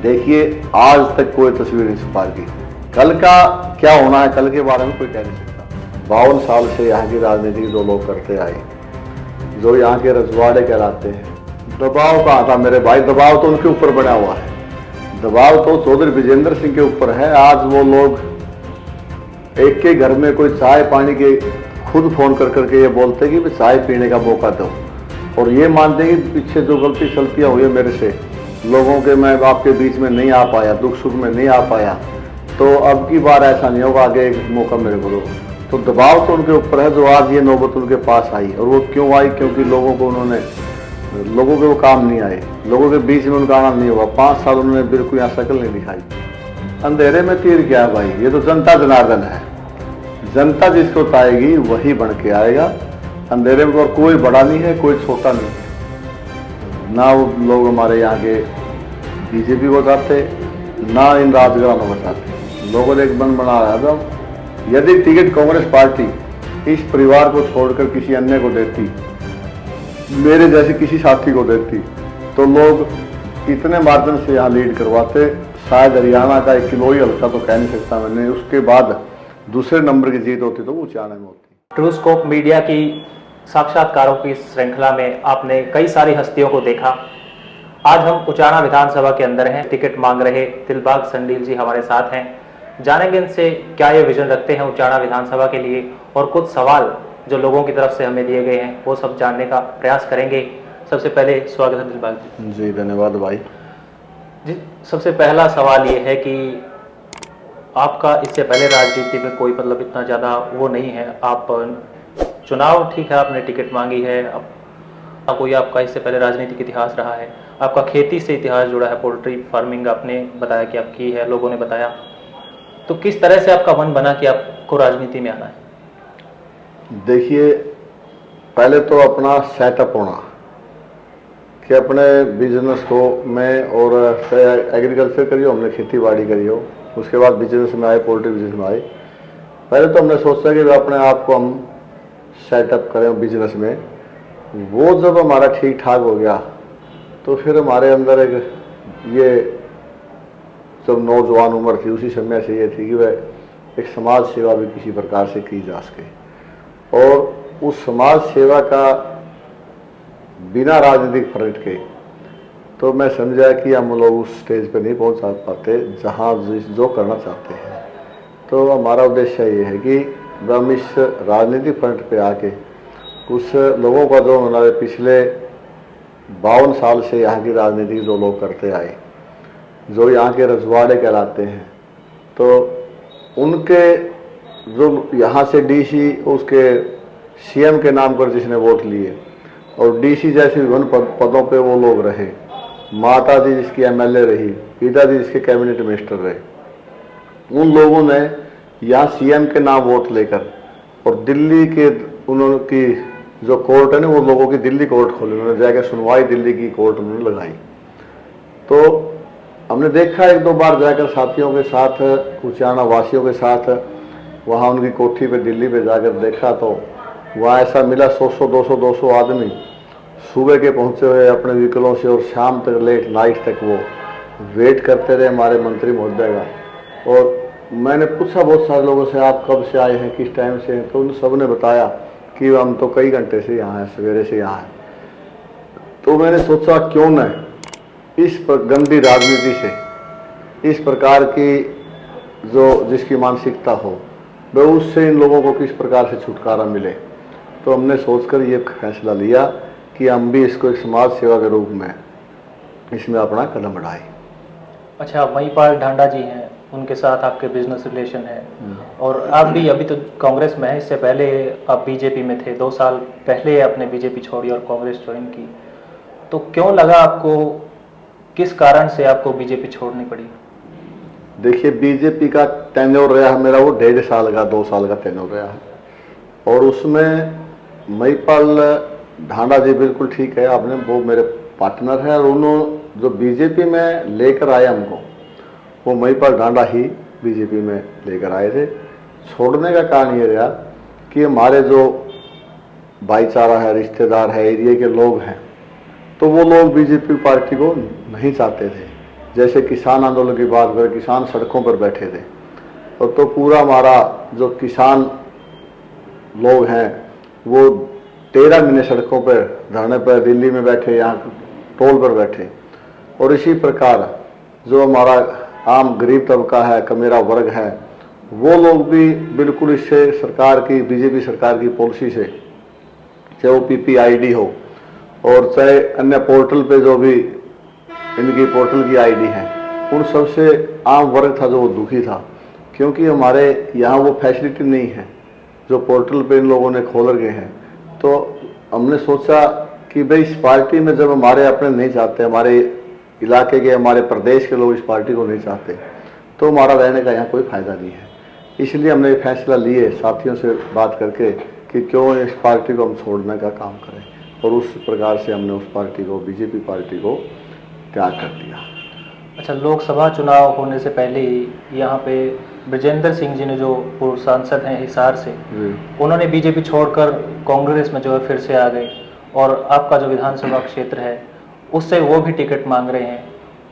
देखिए, आज तक कोई तस्वीर नहीं छुपा दी। कल का क्या होना है, कल के बारे में कोई कह नहीं सकता। 52 साल से यहाँ की राजनीति जो लोग करते आए, जो यहाँ के रजवाड़े कहलाते हैं, दबाव कहाँ था मेरे भाई? दबाव तो उनके ऊपर बना हुआ है। दबाव तो चौधरी विजेंद्र सिंह के ऊपर है। आज वो लोग एक के घर में कोई चाय पानी के खुद फोन कर करके ये बोलते कि चाय पीने का मौका दो, और ये मानते हैं कि पीछे जो गलती सलतियाँ हुई है मेरे से, लोगों के मैं आपके बीच में नहीं आ पाया, दुख सुख में नहीं आ पाया, तो अब की बार ऐसा नहीं होगा, आगे एक मौका मेरे को दो। तो दबाव तो उनके ऊपर है जो आज ये नौबत उनके पास आई। और वो क्यों आई? क्योंकि लोगों के वो काम नहीं आए, लोगों के बीच में उनका आना नहीं हुआ। 5 साल उन्होंने बिल्कुल यहाँ शक्ल नहीं दिखाई। अंधेरे में तीर क्या है भाई? ये तो जनता जनार्दन है। जनता जिसको ताएगी वही बन के आएगा। अंधेरे में और कोई बड़ा नहीं है, कोई छोटा नहीं है। ना वो लोग हमारे यहाँ के बीजेपी को चाहते, ना इन राजघरानों को चाहते। लोगों ने एक मन बना रहा था, यदि टिकट कांग्रेस पार्टी इस परिवार को छोड़कर किसी अन्य को देती, मेरे जैसे किसी साथी को देती, तो लोग इतने मार्जिन से यहाँ लीड करवाते। शायद हरियाणा का एक किलो ही हल्का तो कह नहीं सकता मैंने, उसके बाद दूसरे नंबर की जीत होती तो वो उचाने में होती। ट्रूस्कोप मीडिया की साक्षात्कारों की श्रृंखला में आपने कई सारी हस्तियों को देखा। आज हम उचाना विधानसभा के अंदर हैं। टिकट मांग रहे दिलबाग संडील जी हमारे साथ हैं। जानेंगे इनसे क्या ये विजन रखते हैं उचाना विधानसभा के लिए, और कुछ सवाल जो लोगों की तरफ से हमें दिए गए हैं वो सब जानने का प्रयास करेंगे। सबसे पहले स्वागत है दिलबाग जी। जी धन्यवाद भाई जी। सबसे पहला सवाल ये है कि आपका इससे पहले राजनीति में कोई मतलब इतना ज़्यादा वो नहीं है। आप चुनाव, ठीक है, आपने टिकट मांगी है, अब कोई आपका इससे पहले राजनीतिक इतिहास रहा है, आपका खेती से इतिहास जुड़ा है, पोल्ट्री फार्मिंग आपने बताया कि आप की है, लोगों ने बताया। तो किस तरह से आपका मन बना कि आपको राजनीति में आना है? देखिए, पहले तो अपना सेटअप होना कि अपने बिजनेस को मैं, और एग्रीकल्चर करी हो, हमने खेती बाड़ी करी हो, उसके बाद बिजनेस में आए, पोल्ट्री बिजनेस में आए। पहले तो हमने सोचा कि अपने आप को हम सेटअप करें बिजनेस में। वो जब हमारा ठीक ठाक हो गया तो फिर हमारे अंदर एक ये जब नौजवान उम्र थी, उसी समय से ये थी कि वह एक समाज सेवा भी किसी प्रकार से की जा सके, और उस समाज सेवा का बिना राजनीतिक फरक के तो मैं समझा कि हम लोग उस स्टेज पे नहीं पहुंच पाते जहां जो करना चाहते हैं। तो हमारा उद्देश्य ये है कि हम इस राजनीतिक फ्रंट पे आके उस लोगों का जो हमारे पिछले 52 साल से यहाँ की राजनीति जो लोग करते आए, जो यहाँ के रजवाड़े कहलाते हैं, तो उनके जो यहाँ से डीसी, उसके सीएम के नाम पर जिसने वोट लिए, और डीसी जैसे विभिन्न पदों पे वो लोग रहे, माता जी जिसकी एमएलए रही, पिताजी जिसके कैबिनेट मिनिस्टर रहे, उन लोगों ने यहाँ सीएम के नाम वोट लेकर और दिल्ली के उन्होंने की जो कोर्ट है ना, वो लोगों की दिल्ली कोर्ट खोली, उन्होंने जाकर सुनवाई दिल्ली की कोर्ट उन्होंने लगाई। तो हमने देखा एक दो बार जाकर साथियों के साथ, उचाना वासियों के साथ, वहाँ उनकी कोठी पे दिल्ली पे जाकर देखा तो वहाँ ऐसा मिला 100-200 आदमी सुबह के पहुँचे हुए अपने व्हीकलों से, और शाम तक लेट नाइट तक वो वेट करते रहे हमारे मंत्री महोदय का। और मैंने पूछा बहुत सारे लोगों से, आप कब से आए हैं, किस टाइम से हैं? तो उन सब ने बताया कि हम तो कई घंटे से यहाँ हैं, सवेरे से यहाँ हैं। तो मैंने सोचा क्यों न इस गंदी राजनीति से, इस प्रकार की जो जिसकी मानसिकता हो, वह उससे इन लोगों को किस प्रकार से छुटकारा मिले। तो हमने सोचकर ये फैसला लिया कि हम भी इसको एक समाज सेवा के रूप में इसमें अपना कदम बढ़ाएं। अच्छा, महिपाल ढांडा जी हैं, उनके साथ आपके बिजनेस रिलेशन है, और आप भी अभी तो कांग्रेस में हैं, इससे पहले आप बीजेपी में थे। 2 साल पहले आपने बीजेपी छोड़ी और कांग्रेस ज्वाइन की। तो क्यों लगा आपको, किस कारण से आपको बीजेपी छोड़नी पड़ी? देखिए, बीजेपी का टेन्योर रहा है मेरा, वो 1.5 साल का, 2 साल का टेन्योर रहा है, और उसमें महिपाल ढांडा जी बिल्कुल ठीक है आपने, वो मेरे पार्टनर है, और उन्होंने जो बीजेपी में लेकर आए हमको, वो महिपाल ढांडा ही बीजेपी में लेकर आए थे। छोड़ने का कारण ये रहा कि हमारे जो भाईचारा है, रिश्तेदार है, एरिया के लोग हैं, तो वो लोग बीजेपी पार्टी को नहीं चाहते थे। जैसे किसान आंदोलन की बात करें, किसान सड़कों पर बैठे थे, और तो पूरा हमारा जो किसान लोग हैं वो 13 महीने सड़कों पर धरने पर, दिल्ली में बैठे, यहाँ टोल पर बैठे। और इसी प्रकार जो हमारा आम गरीब तबका है, कमेरा वर्ग है, वो लोग भी बिल्कुल इससे सरकार की, बीजेपी सरकार की पॉलिसी से, चाहे वो PPID हो और चाहे अन्य पोर्टल पे जो भी इनकी पोर्टल की ID है, उन सबसे आम वर्ग था जो वो दुखी था, क्योंकि हमारे यहाँ वो फैसिलिटी नहीं है जो पोर्टल पे इन लोगों ने खोल रखे हैं। तो हमने सोचा कि भाई इस पार्टी में जब हमारे अपने नहीं चाहते, हमारे इलाके के, हमारे प्रदेश के लोग इस पार्टी को नहीं चाहते, तो हमारा रहने का यहाँ कोई फायदा नहीं है। इसलिए हमने ये फैसला लिए साथियों से बात करके कि क्यों इस पार्टी को हम छोड़ने का काम करें, और उस प्रकार से हमने उस पार्टी को, बीजेपी पार्टी को त्याग कर दिया। अच्छा, लोकसभा चुनाव होने से पहले ही यहाँ पे ब्रजेंद्र सिंह जी ने, जो पूर्व सांसद हैं हिसार से, उन्होंने बीजेपी छोड़कर कांग्रेस में जो है फिर से आ गए, और आपका जो विधानसभा क्षेत्र है उससे वो भी टिकट मांग रहे हैं।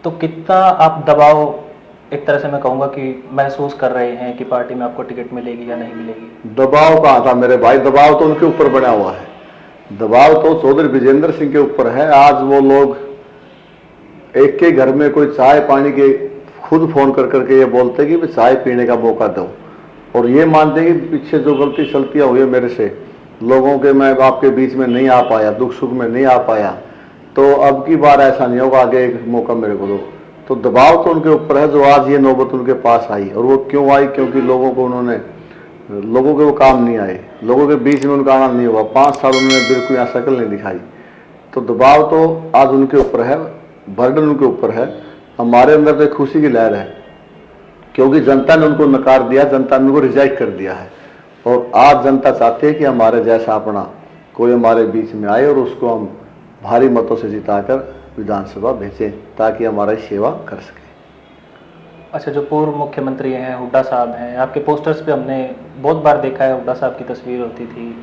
तो कितना आप दबाव, एक तरह से मैं कहूँगा कि महसूस कर रहे हैं कि पार्टी में आपको टिकट मिलेगी या नहीं मिलेगी? दबाव कहाँ था मेरे भाई, दबाव तो उनके ऊपर बना हुआ है। दबाव तो चौधरी ब्रजेंद्र सिंह के ऊपर है। आज वो लोग एक के घर में कोई चाय पानी के खुद फोन कर करके ये बोलते कि चाय पीने का मौका दो, और ये मानते कि पीछे जो गलती चलतियाँ हुई है मेरे से, लोगों के मैं आपके बीच में नहीं आ पाया, दुख सुख में नहीं आ पाया, तो अब की बार ऐसा नहीं होगा, आगे एक मौका मेरे को दो। तो दबाव तो उनके ऊपर है जो आज ये नौबत उनके पास आई। और वो क्यों आई? क्योंकि लोगों को उन्होंने, लोगों के वो काम नहीं आए, लोगों के बीच में उनका आना नहीं हुआ, 5 साल उन्होंने बिल्कुल यहाँ शक्ल नहीं दिखाई। तो दबाव तो आज उनके ऊपर है, बर्डन उनके ऊपर है। हमारे अंदर तो एक खुशी की लहर है, क्योंकि जनता ने उनको नकार दिया, जनता ने उनको रिजेक्ट कर दिया है, और आज जनता चाहती है कि हमारे जैसा अपना कोई हमारे बीच में आए और उसको हम भारी मतों से जिताकर विधानसभा भेजें, ताकि हमारी सेवा कर सके। अच्छा, जो पूर्व मुख्यमंत्री हैं हुड्डा साहब हैं, आपके पोस्टर्स पे हमने बहुत बार देखा है, हुड्डा साहब की तस्वीर होती थी,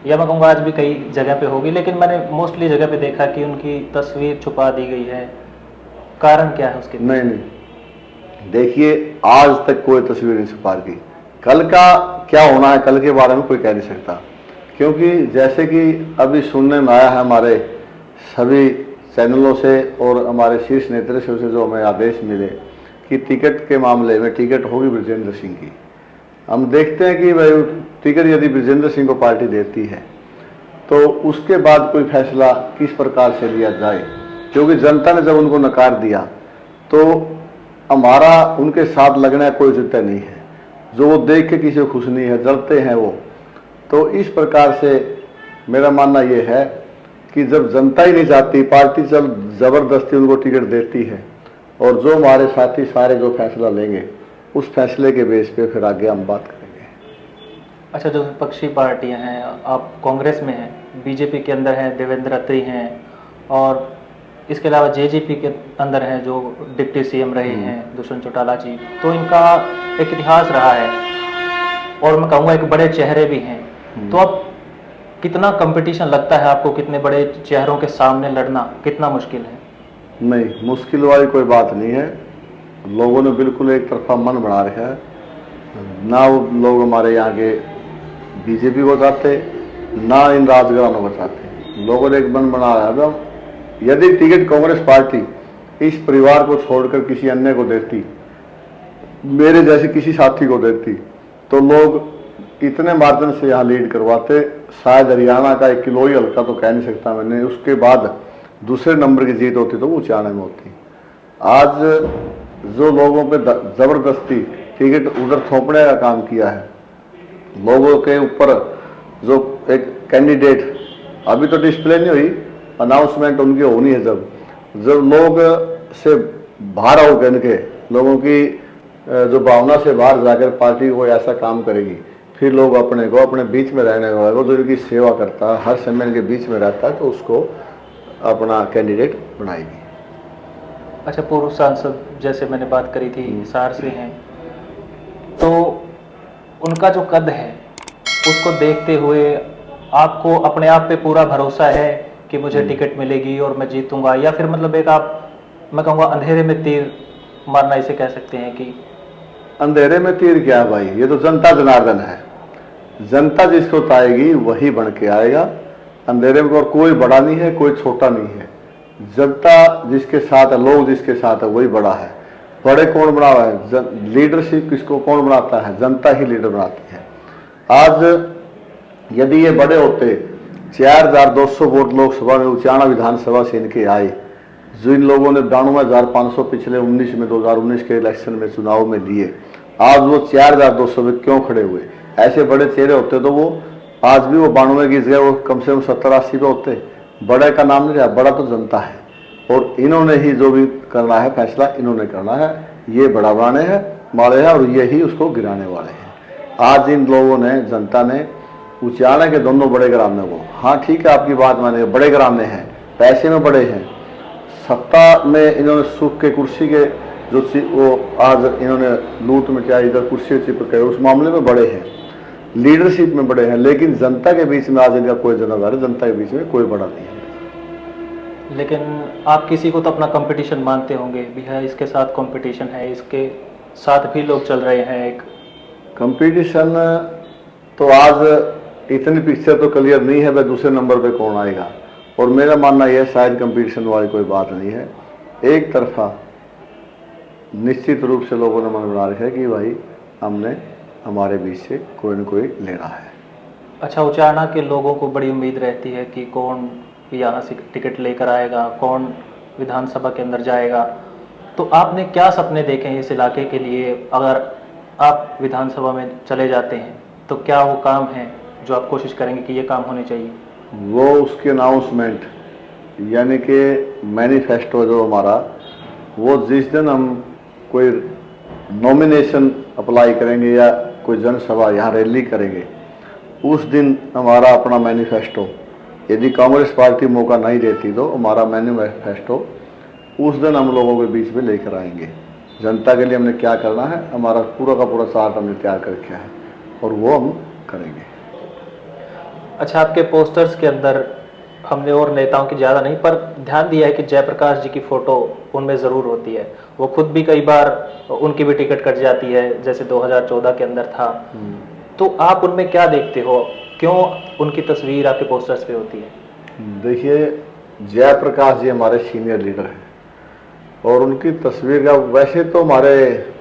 या मैं कहूँगा आज भी कई जगह पे होगी, लेकिन मैंने मोस्टली जगह पे देखा कि उनकी तस्वीर छुपा दी गई है। कारण क्या है उसके? नहीं, देखिए, आज तक कोई तस्वीर नहीं छुपा दी। कल का क्या होना है, कल के बारे में कोई कह नहीं सकता, क्योंकि जैसे कि अभी सुनने में आया है हमारे सभी चैनलों से और हमारे शीर्ष नेतृत्व से जो हमें आदेश मिले कि टिकट के मामले में टिकट होगी ब्रजेंद्र सिंह की। हम देखते हैं कि भाई टिकट यदि ब्रजेंद्र सिंह को पार्टी देती है तो उसके बाद कोई फैसला किस प्रकार से लिया जाए, क्योंकि जनता ने जब उनको नकार दिया तो हमारा उनके साथ लगना कोई जितना नहीं है, जो वो देख के किसी को खुश नहीं है, जलते हैं वो। तो इस प्रकार से मेरा मानना ये है कि जब जनता ही नहीं चाहती, पार्टी जब जबरदस्ती उनको टिकट देती है, और जो हमारे साथी सारे जो फैसला लेंगे उस फैसले के बेस पे फिर आगे हम बात करेंगे। अच्छा, जो विपक्षी पार्टियां हैं, आप कांग्रेस में हैं, बीजेपी के अंदर हैं देवेंद्र अत्री हैं, और इसके अलावा जेजेपी के अंदर हैं जो डिप्टी CM रहे हैं दुष्यंत चौटाला जी, तो इनका एक इतिहास रहा है, और मैं कहूँगा एक बड़े चेहरे भी हैं। तो अब कितना कंपटीशन लगता है आपको, कितने बड़े चेहरों के सामने लड़ना कितना मुश्किल है? नहीं, मुश्किल वाली कोई बात नहीं है। लोगों ने बिल्कुल एक तरफा मन बना रखा है, ना वो लोग हमारे यहाँ के बीजेपी को चाहते, ना इन राजघरानों को चाहते। लोगों ने एक मन बना रहा है, यदि टिकट कांग्रेस पार्टी इस परिवार को छोड़कर किसी अन्य को देती, मेरे जैसे किसी साथी को देती, तो लोग इतने मार्जिन से यहाँ लीड करवाते, शायद हरियाणा का 1 किलो ही हल्का तो कह नहीं सकता मैंने, उसके बाद दूसरे नंबर की जीत होती तो वो ऊंचाने में होती। आज जो लोगों पे जबरदस्ती टिकट उधर थोपने का काम किया है, लोगों के ऊपर जो एक कैंडिडेट, अभी तो डिस्प्ले नहीं हुई, अनाउंसमेंट उनकी होनी है, जब लोग से बाहर हो के लोगों की जो भावना से बाहर जाकर पार्टी को ऐसा काम करेगी, फिर लोग अपने को अपने बीच में रहने वाले, जो इनकी सेवा करता है, हर समय इनके बीच में रहता है, तो उसको अपना कैंडिडेट बनाएगी। अच्छा, पूर्व सांसद जैसे मैंने बात करी थी हिसार से हैं, तो उनका जो कद है उसको देखते हुए आपको अपने आप पे पूरा भरोसा है कि मुझे टिकट मिलेगी और मैं जीतूंगा, या फिर मतलब एक आप मैं कहूँगा अंधेरे में तीर मारना इसे कह सकते हैं कि अंधेरे में तीर क्या है भाई, ये तो जनता जनार्दन है। जनता जिसको ताएगी वही बन के आएगा। अंधेरे में और कोई बड़ा नहीं है, कोई छोटा नहीं है। जनता जिसके साथ है, लोग जिसके साथ है, वही बड़ा है। बड़े कौन बना हुआ है? लीडरशिप किसको कौन बनाता है? जनता ही लीडर बनाती है। आज यदि ये बड़े होते, 4200 वोट लोकसभा में उचाना विधानसभा से इनके आए, जो इन लोगों ने 92,500 पिछले 19 में 2019 के इलेक्शन में चुनाव में लिए, आज वो 4200 में क्यों खड़े हुए? ऐसे बड़े चेहरे होते तो वो आज भी वो 92 की जगह वो कम से कम 70-80 पे होते। बड़े का नाम नहीं रहा, बड़ा तो जनता है। और इन्होंने ही जो भी करना है फैसला इन्होंने करना है। ये बड़ा बनाने हैं वाले हैं और यही उसको गिराने वाले हैं। आज इन लोगों ने, जनता ने उचाने के दोनों बड़े घराने को, हाँ ठीक है आपकी बात माने, बड़े घराने हैं, पैसे में बड़े हैं, सत्ता में इन्होंने सुख के कुर्सी के जो वो आज इन्होंने लूट में क्या इधर कुर्सी चिपके उस मामले में बड़े हैं, लीडरशिप में बड़े हैं, लेकिन जनता के बीच में आज इनका कोई जनाधार है, जनता के बीच में कोई बड़ा नहीं है। लेकिन आप किसी को तो अपना कंपटीशन मानते होंगे भी है, इसके साथ कंपटीशन है, इसके साथ भी लोग चल रहे हैं। एक कंपटीशन तो आज इतनी पिक्चर तो क्लियर नहीं है, भाई दूसरे नंबर पे कौन आएगा। और मेरा मानना यह शायद कंपटीशन वाली कोई बात नहीं है। एक तरफा निश्चित रूप से लोगों ने मन बना रखा है कि भाई हमने हमारे बीच से कोई न कोई लेना है। अच्छा, उचाना के लोगों को बड़ी उम्मीद रहती है कि कौन यहाँ से टिकट लेकर आएगा, कौन विधानसभा के अंदर जाएगा। तो आपने क्या सपने देखे हैं इस इलाके के लिए? अगर आप विधानसभा में चले जाते हैं तो क्या वो काम है जो आप कोशिश करेंगे कि ये काम होने चाहिए? वो उसकी अनाउंसमेंट यानी कि मैनिफेस्टो जो हमारा, वो जिस दिन हम कोई नॉमिनेशन अप्लाई करेंगे या कोई जनसभा यहाँ रैली करेंगे, उस दिन हमारा अपना मैनिफेस्टो, यदि कांग्रेस पार्टी मौका नहीं देती तो हमारा मैनिफेस्टो उस दिन हम लोगों के बीच में लेकर आएंगे। जनता के लिए हमने क्या करना है, हमारा पूरा का पूरा चार्ट हमने तैयार कर रखा है और वो हम करेंगे। अच्छा, आपके पोस्टर्स के अंदर हमने और नेताओं की ज़्यादा नहीं पर ध्यान दिया है कि जयप्रकाश जी की फ़ोटो उनमें ज़रूर होती है। वो खुद भी कई बार उनकी भी टिकट कट जाती है, जैसे 2014 के अंदर था। तो आप उनमें क्या देखते हो, क्यों उनकी तस्वीर आपके पोस्टर्स पे होती है? देखिए, जयप्रकाश जी हमारे सीनियर लीडर हैं और उनकी तस्वीर का वैसे तो हमारे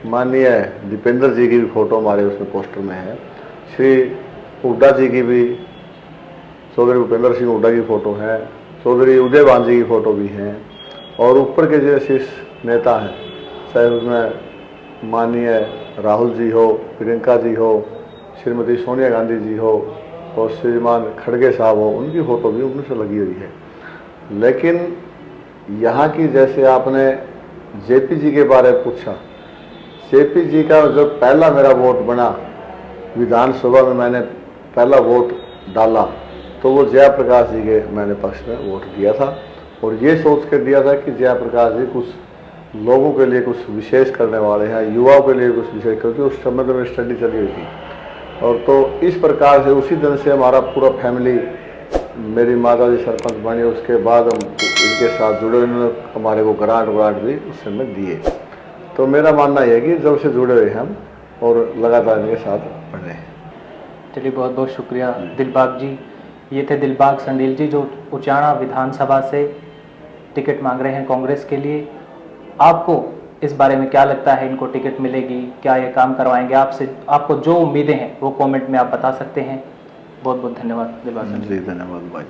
माननीय दीपेंद्र जी की भी फ़ोटो हमारे उसमें पोस्टर में है, श्री हुड्डा जी की भी, चौधरी भूपेंद्र सिंह हुड्डा की फ़ोटो है, चौधरी उदयभान जी की फ़ोटो भी हैं, और ऊपर के जो शीर्ष नेता हैं, चाहे उसमें माननीय राहुल जी हो, प्रियंका जी हो, श्रीमती सोनिया गांधी जी हो और श्रीमान खड़गे साहब हो, उनकी फ़ोटो भी उनमें से लगी हुई है। लेकिन यहाँ की, जैसे आपने जेपी जी के बारे में पूछा, जेपी जी का जब पहला मेरा वोट बना विधानसभा में, मैंने पहला वोट डाला तो वो जयप्रकाश जी के मैंने पक्ष में वोट दिया था और ये सोच कर दिया था कि जयप्रकाश जी कुछ लोगों के लिए कुछ विशेष करने वाले हैं, युवाओं के लिए कुछ विशेष, क्योंकि उस समय तो मेरी स्टडी चली हुई थी। और तो इस प्रकार से उसी दिन से हमारा पूरा फैमिली, मेरी माता जी सरपंच बनी, उसके बाद हम इनके साथ जुड़े, इन्होंने हमारे को ग्रांट भी उस समय दिए। तो मेरा मानना यह है कि जब से जुड़े हुए हम और लगातार इनके साथ बढ़ रहे हैं। चलिए, बहुत बहुत शुक्रिया दिलबाग जी। ये थे दिलबाग संडील जी, जो उचाना विधानसभा से टिकट मांग रहे हैं कांग्रेस के लिए। आपको इस बारे में क्या लगता है, इनको टिकट मिलेगी, क्या ये काम करवाएंगे? आपसे आपको जो उम्मीदें हैं वो कमेंट में आप बता सकते हैं। बहुत बहुत धन्यवाद दिलबाग संडील जी। धन्यवाद भाई।